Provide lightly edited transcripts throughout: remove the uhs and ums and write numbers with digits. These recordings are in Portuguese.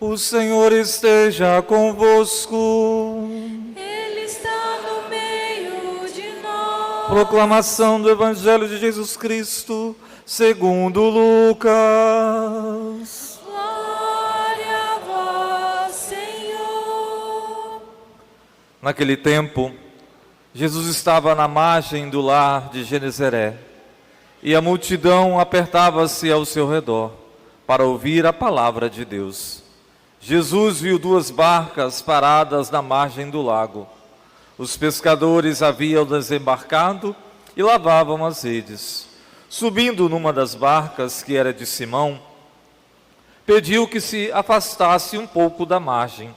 O Senhor esteja convosco. Ele está no meio de nós. Proclamação do Evangelho de Jesus Cristo, segundo Lucas. Glória a vós, Senhor. Naquele tempo, Jesus estava na margem do lar de Genezaré, e a multidão apertava-se ao seu redor para ouvir a palavra de Deus. Jesus viu 2 barcas paradas na margem do lago. Os pescadores haviam desembarcado e lavavam as redes. Subindo numa das barcas, que era de Simão, pediu que se afastasse um pouco da margem.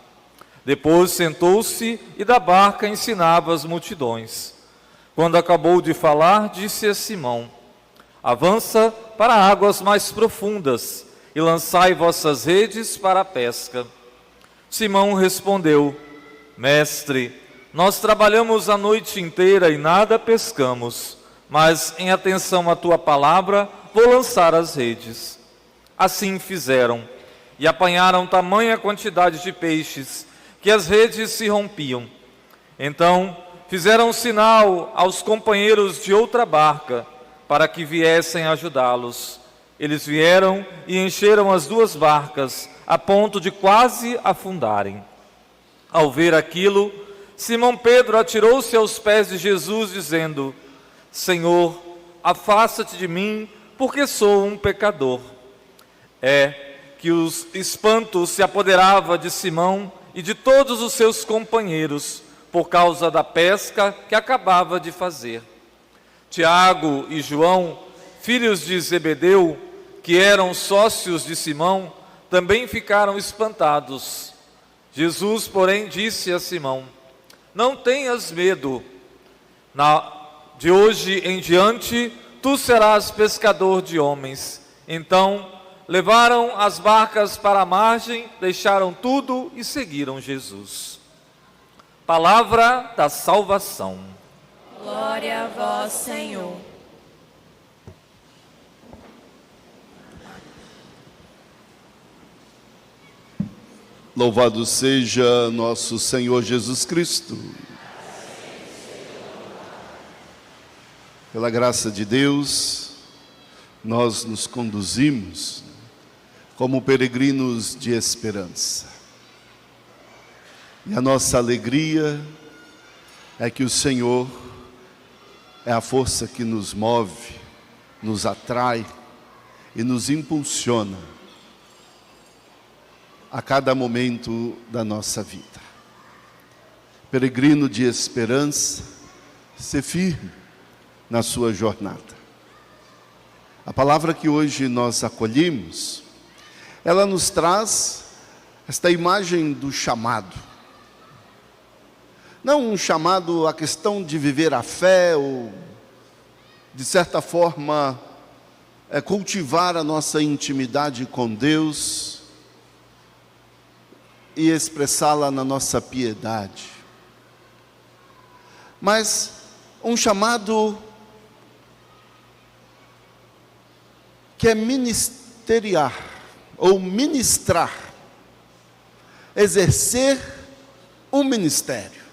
Depois sentou-se e da barca ensinava as multidões. Quando acabou de falar, disse a Simão: avança para águas mais profundas e lançai vossas redes para a pesca. Simão respondeu: Mestre, nós trabalhamos a noite inteira e nada pescamos, mas em atenção à tua palavra vou lançar as redes. Assim fizeram, e apanharam tamanha quantidade de peixes que as redes se rompiam. Então fizeram sinal aos companheiros de outra barca para que viessem ajudá-los. Eles vieram e encheram as 2 barcas, a ponto de quase afundarem. Ao ver aquilo, Simão Pedro atirou-se aos pés de Jesus, dizendo: Senhor, afasta-te de mim, porque sou um pecador. É que os espantos se apoderava de Simão e de todos os seus companheiros, por causa da pesca que acabava de fazer. Tiago e João, filhos de Zebedeu, que eram sócios de Simão, também ficaram espantados. Jesus, porém, disse a Simão: não tenhas medo. De hoje em diante, tu serás pescador de homens. Então, levaram as barcas para a margem, deixaram tudo e seguiram Jesus. Palavra da salvação. Glória a vós, Senhor. Louvado seja nosso Senhor Jesus Cristo. Pela graça de Deus, nós nos conduzimos como peregrinos de esperança. E a nossa alegria é que o Senhor é a força que nos move, nos atrai e nos impulsiona a cada momento da nossa vida. Peregrino de esperança, ser firme na sua jornada. A palavra que hoje nós acolhemos, ela nos traz esta imagem do chamado. Não um chamado à questão de viver a fé ou, de certa forma, cultivar a nossa intimidade com Deus e expressá-la na nossa piedade. Mas um chamado que é ministeriar, ou ministrar, exercer um ministério.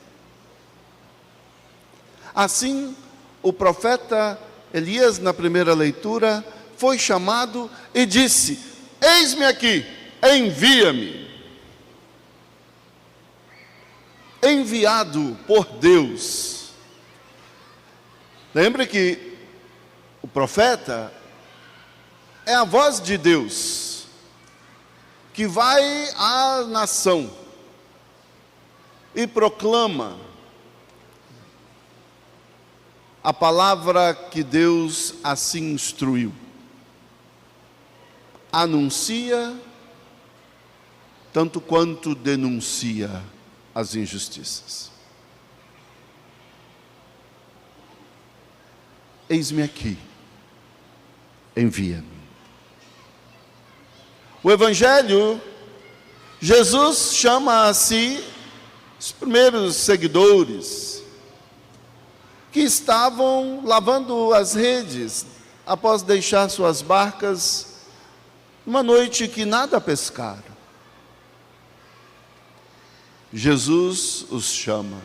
Assim, o profeta Elias, na primeira leitura, foi chamado e disse: eis-me aqui, envia-me. Enviado por Deus. Lembre que o profeta é a voz de Deus, que vai à nação e proclama a palavra que Deus assim instruiu. Anuncia, tanto quanto denuncia as injustiças. Eis-me aqui, envia-me. O Evangelho, Jesus chama a si os primeiros seguidores que estavam lavando as redes após deixar suas barcas numa noite que nada pescaram. Jesus os chama.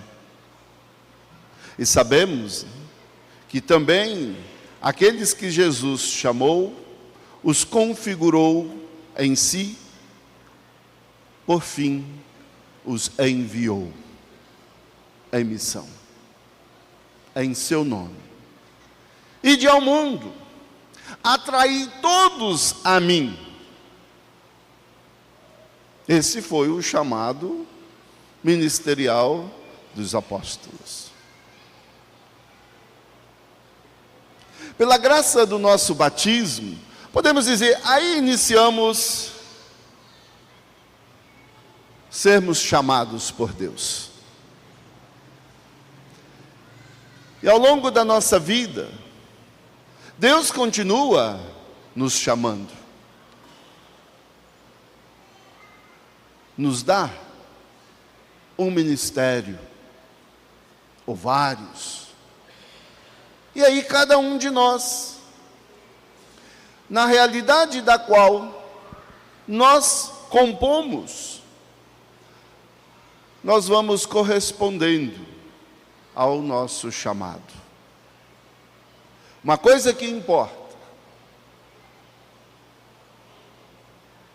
E sabemos que também aqueles que Jesus chamou, os configurou em si, por fim, os enviou em missão, em seu nome. Ide ao mundo, atraí todos a mim. Esse foi o chamado ministerial dos apóstolos. Pela graça do nosso batismo, podemos dizer, aí iniciamos sermos chamados por Deus. E ao longo da nossa vida, Deus continua nos chamando. Nos dá um ministério, ou vários. E aí cada um de nós, na realidade da qual nós compomos, nós vamos correspondendo ao nosso chamado. Uma coisa que importa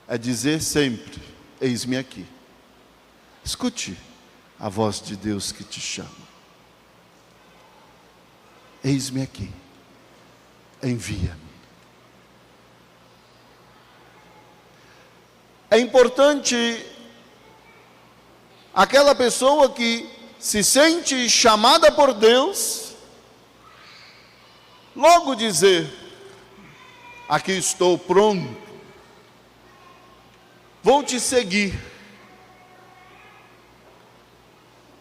é dizer sempre: eis-me aqui. Escute a voz de Deus que te chama. Eis-me aqui, envia-me. É importante aquela pessoa que se sente chamada por Deus, logo dizer: aqui estou pronto, vou te seguir.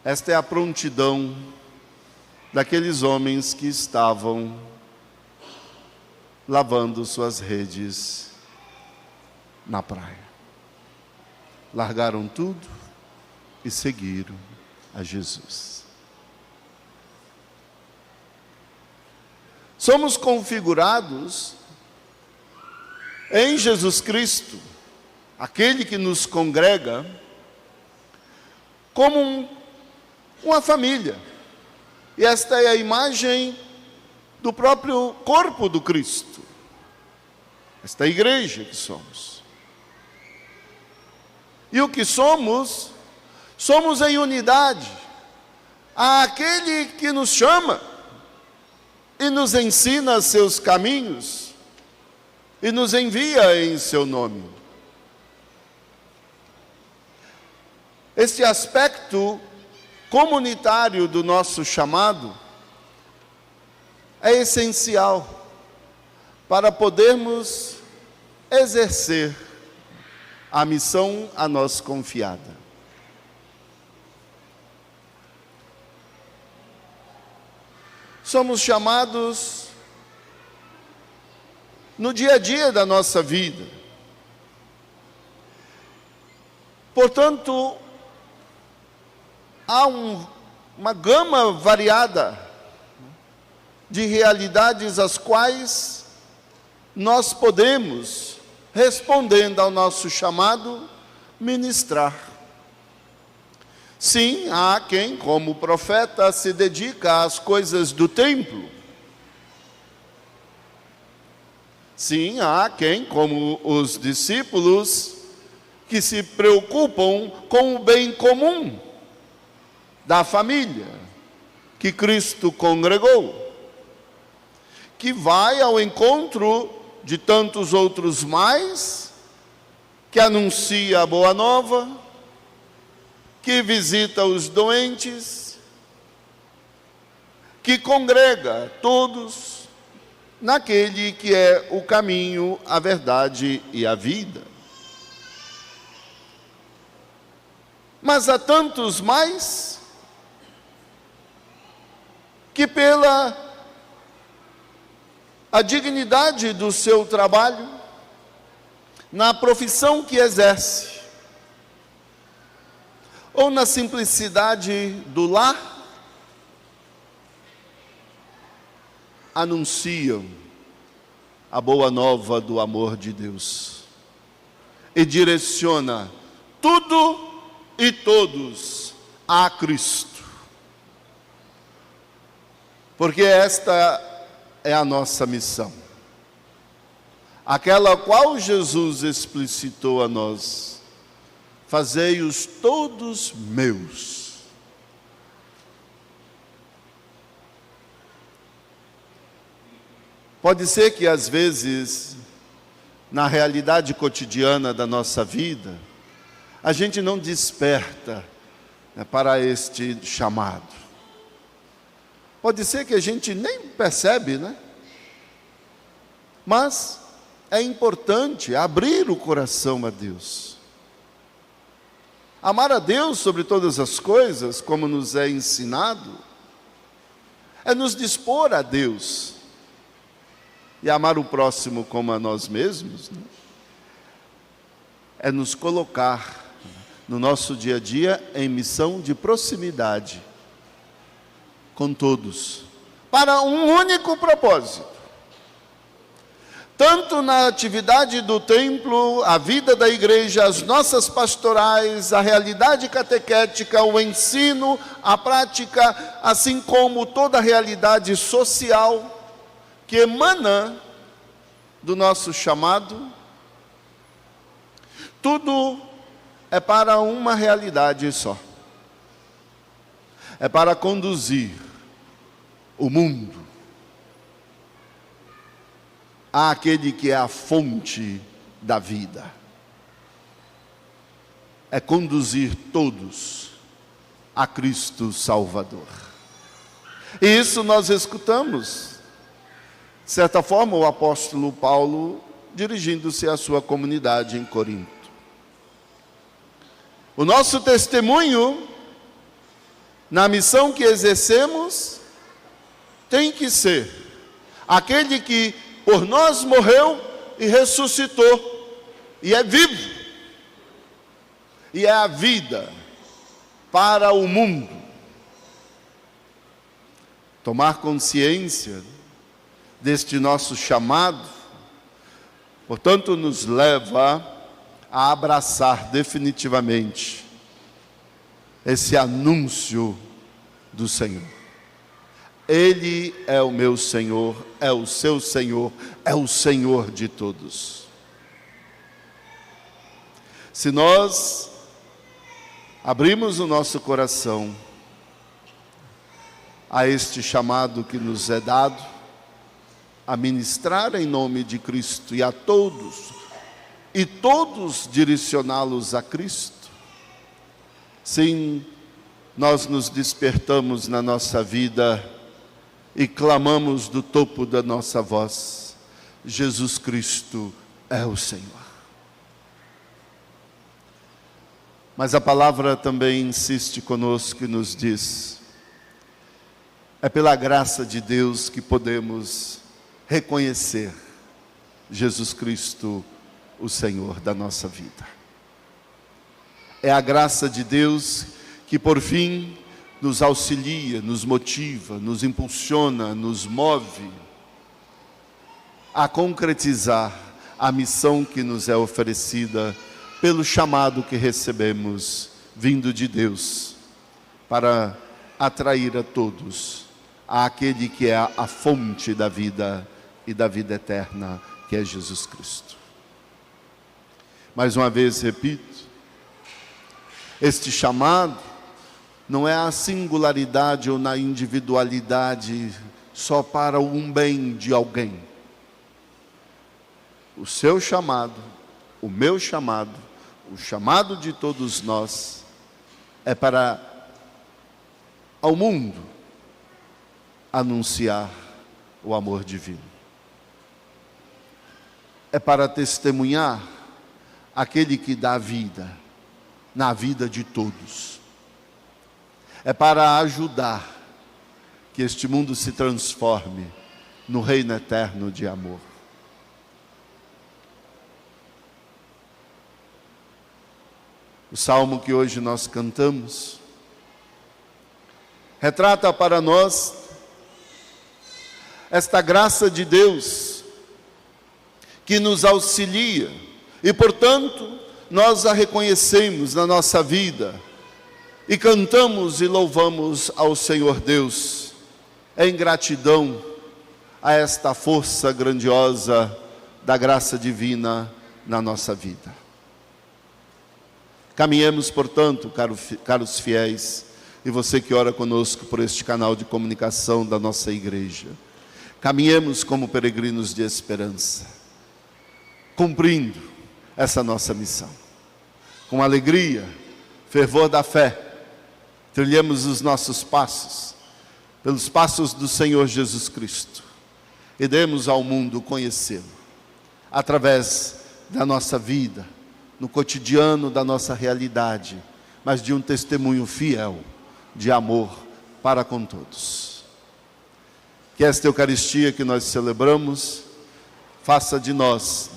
Esta é a prontidão daqueles homens que estavam lavando suas redes na praia. Largaram tudo e seguiram a Jesus. Somos configurados em Jesus Cristo, aquele que nos congrega, como uma família. E esta é a imagem do próprio corpo do Cristo, esta igreja que somos. E o que somos, somos em unidade àquele que nos chama e nos ensina seus caminhos e nos envia em seu nome. Este aspecto comunitário do nosso chamado é essencial para podermos exercer a missão a nós confiada. Somos chamados no dia a dia da nossa vida. Portanto, há uma gama variada de realidades às quais nós podemos, respondendo ao nosso chamado, ministrar. Sim, há quem, como profeta, se dedica às coisas do templo. Sim, há quem, como os discípulos, que se preocupam com o bem comum da família que Cristo congregou, que vai ao encontro de tantos outros mais, que anuncia a boa nova, que visita os doentes, que congrega todos naquele que é o caminho, a verdade e a vida. Mas há tantos mais que pela a dignidade do seu trabalho, na profissão que exerce, ou na simplicidade do lar, anunciam a boa nova do amor de Deus e direciona tudo e todos a Cristo. Porque esta é a nossa missão, aquela qual Jesus explicitou a nós: fazei-os todos meus. Pode ser que às vezes, na realidade cotidiana da nossa vida, a gente não desperta, né, para este chamado. Pode ser que a gente nem percebe, né? Mas é importante abrir o coração a Deus. Amar a Deus sobre todas as coisas, como nos é ensinado, é nos dispor a Deus. E amar o próximo como a nós mesmos, né, é nos colocar no nosso dia a dia em missão de proximidade com todos, para um único propósito. Tanto na atividade do templo, a vida da igreja, as nossas pastorais, a realidade catequética, o ensino, a prática, assim como toda a realidade social que emana do nosso chamado, tudo é para uma realidade só. É para conduzir o mundo àquele que é a fonte da vida. É conduzir todos a Cristo Salvador. E isso nós escutamos, de certa forma, o apóstolo Paulo dirigindo-se à sua comunidade em Corinto. O nosso testemunho na missão que exercemos tem que ser aquele que por nós morreu e ressuscitou e é vivo e é a vida para o mundo. Tomar consciência deste nosso chamado, portanto, nos leva a abraçar definitivamente esse anúncio do Senhor. Ele é o meu Senhor, é o seu Senhor, é o Senhor de todos. Se nós abrimos o nosso coração a este chamado que nos é dado, a ministrar em nome de Cristo e todos direcioná-los a Cristo, sim, nós nos despertamos na nossa vida e clamamos do topo da nossa voz: Jesus Cristo é o Senhor. Mas a palavra também insiste conosco e nos diz: é pela graça de Deus que podemos reconhecer Jesus Cristo, o Senhor da nossa vida. É a graça de Deus que por fim nos auxilia, nos motiva, nos impulsiona, nos move a concretizar a missão que nos é oferecida pelo chamado que recebemos vindo de Deus, para atrair a todos àquele que é a fonte da vida e da vida eterna, que é Jesus Cristo. Mais uma vez repito, este chamado não é a singularidade ou na individualidade só para um bem de alguém. O seu chamado, o meu chamado, o chamado de todos nós é para ao mundo anunciar o amor divino. É para testemunhar aquele que dá vida na vida de todos. É para ajudar que este mundo se transforme no reino eterno de amor. O salmo que hoje nós cantamos retrata para nós esta graça de Deus que nos auxilia e, portanto, nós a reconhecemos na nossa vida e cantamos e louvamos ao Senhor Deus, em gratidão a esta força grandiosa da graça divina na nossa vida. Caminhemos, portanto, caros fiéis, e você que ora conosco por este canal de comunicação da nossa igreja, caminhemos como peregrinos de esperança, cumprindo essa nossa missão. Com alegria, fervor da fé, trilhemos os nossos passos, pelos passos do Senhor Jesus Cristo, e demos ao mundo conhecê-lo, através da nossa vida, no cotidiano da nossa realidade, mas de um testemunho fiel, de amor para com todos. Que esta Eucaristia que nós celebramos, faça de nós,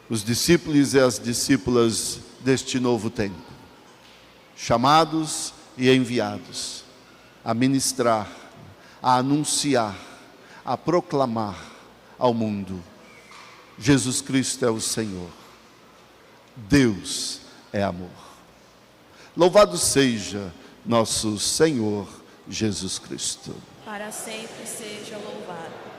os discípulos e as discípulas deste novo tempo, chamados e enviados a ministrar, a anunciar, a proclamar ao mundo: Jesus Cristo é o Senhor, Deus é amor. Louvado seja nosso Senhor Jesus Cristo. Para sempre seja louvado.